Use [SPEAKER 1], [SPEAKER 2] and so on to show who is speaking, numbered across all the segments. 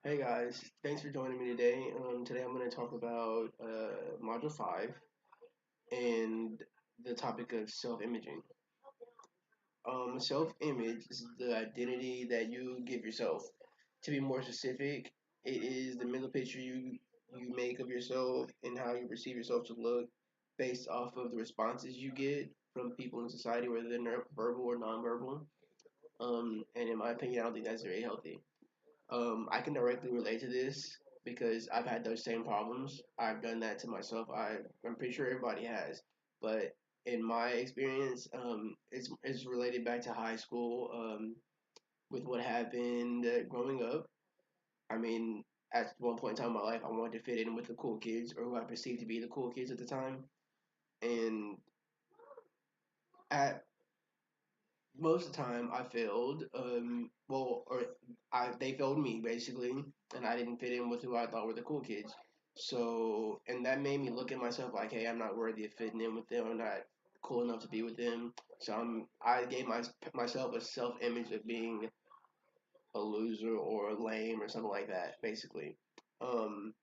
[SPEAKER 1] Hey guys, thanks for joining me today. Today I'm going to talk about Module 5 and the topic of self-imaging. Self-image is the identity that you give yourself. To be more specific, it is the mental picture you make of yourself and how you perceive yourself to look based off of the responses you get from people in society, whether they're verbal or nonverbal. And in my opinion, I don't think that's very healthy. I can directly relate to this because I've had those same problems. I've done that to myself. I'm pretty sure everybody has, but in my experience, it's related back to high school. With what happened growing up. I mean, at one point in time in my life, I wanted to fit in with the cool kids, or who I perceived to be the cool kids at the time, and at most of the time I failed. They failed me basically, and I didn't fit in with who I thought were the cool kids. So, and that made me look at myself like, hey, I'm not worthy of fitting in with them. I'm not cool enough to be with them. So I gave myself a self image of being a loser or lame or something like that, basically. Um,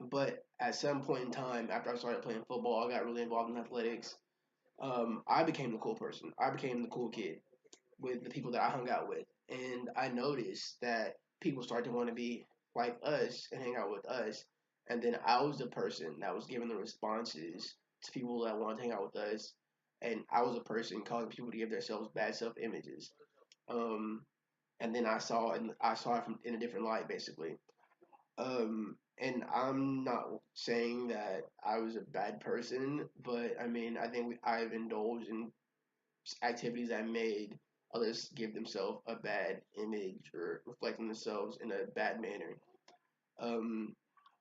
[SPEAKER 1] but at some point in time, after I started playing football, I got really involved in athletics. I became the cool person. I became the cool kid with the people that I hung out with. And I noticed that people started to want to be like us and hang out with us. And then I was the person that was giving the responses to people that wanted to hang out with us. And I was a person causing people to give themselves bad self images. Um, and then I saw it from in a different light, basically. And I'm not saying that I was a bad person, but I mean, I think I've indulged in activities that made others give themselves a bad image or reflecting themselves in a bad manner. Um,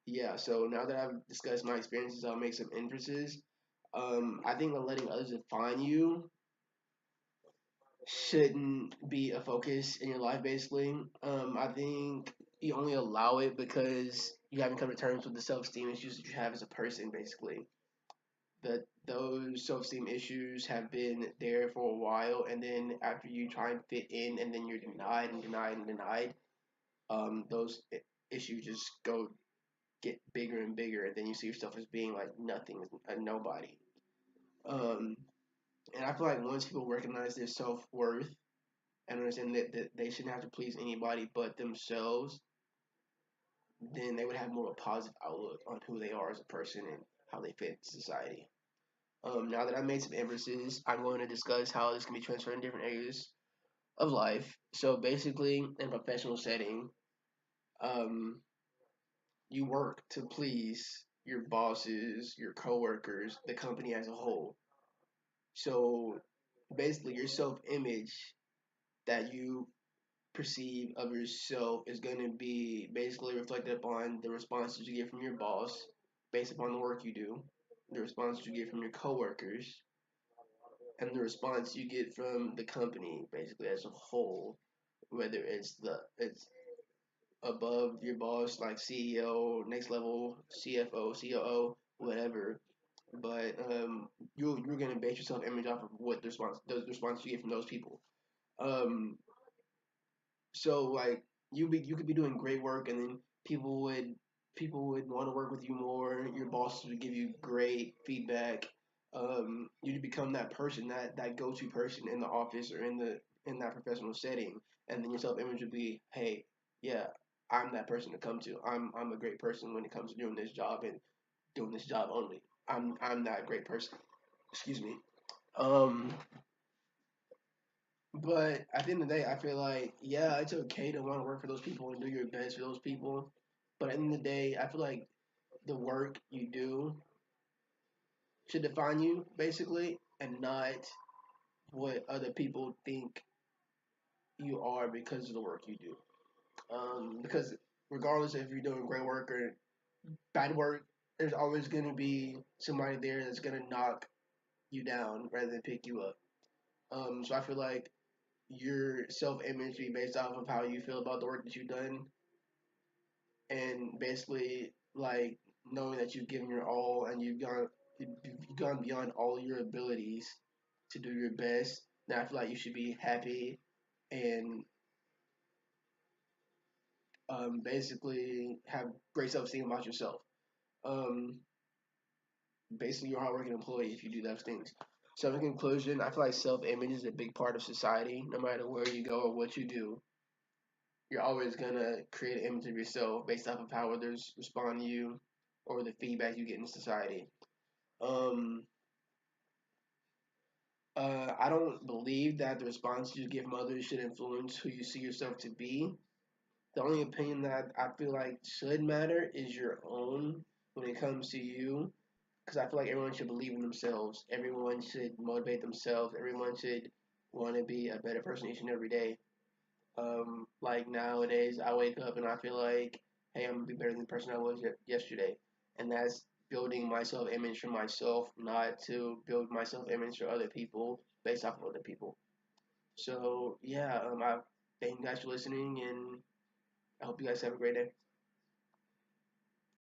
[SPEAKER 1] yeah, so now that I've discussed my experiences, I'll make some inferences. I think that letting others define you shouldn't be a focus in your life, basically. I think you only allow it because you haven't come to terms with the self esteem issues that you have as a person, basically. That those self-esteem issues have been there for a while, and then after you try and fit in, and then you're denied and denied and denied, those issues just go get bigger and bigger, and then you see yourself as being like nothing, a nobody. Um, and I feel like once people recognize their self-worth and understand that they shouldn't have to please anybody but themselves, then they would have more of a positive outlook on who they are as a person and how they fit in society. Now that I've made some inferences, I'm going to discuss how this can be transferred in different areas of life. So basically, in a professional setting, um, you work to please your bosses, your coworkers, the company as a whole. So basically, your self-image that you perceive of yourself is going to be basically reflected upon the responses you get from your boss, based upon the work you do, the responses you get from your coworkers, and the response you get from the company basically as a whole, whether it's above your boss like CEO, next level CFO, COO, whatever. But you're gonna base your self image off of what the response you get from those people. Um, so like you could be doing great work, and then people would want to work with you more. Your boss would give you great feedback. You become that person, that go to person in the office or in that professional setting, and then your self image would be, hey, yeah, I'm that person to come to. I'm a great person when it comes to doing this job and doing this job only. I'm that great person. Excuse me. Um, but at the end of the day, I feel like, yeah, it's okay to want to work for those people and do your best for those people. But at the end of the day, I feel like the work you do should define you, basically, and not what other people think you are because of the work you do. Because regardless if you're doing great work or bad work, there's always going to be somebody there that's going to knock you down rather than pick you up. So I feel like your self image be based off of how you feel about the work that you've done, and basically like knowing that you've given your all and you've gone beyond all your abilities to do your best. Now I feel like you should be happy and basically have great self esteem about yourself. Um, basically, you're a hardworking employee if you do those things. So, in conclusion, I feel like self image is a big part of society. No matter where you go or what you do, you're always gonna create an image of yourself based off of how others respond to you or the feedback you get in society. Um, I don't believe that the responses you give from others should influence who you see yourself to be. The only opinion that I feel like should matter is your own when it comes to you. Because I feel like everyone should believe in themselves. Everyone should motivate themselves. Everyone should want to be a better person each and every day. Like nowadays, I wake up and I feel like, hey, I'm gonna be better than the person I was yesterday, and that's building my self image for myself, not to build my self image for other people based off of other people. So yeah, I thank you guys for listening, and I hope you guys have a great day.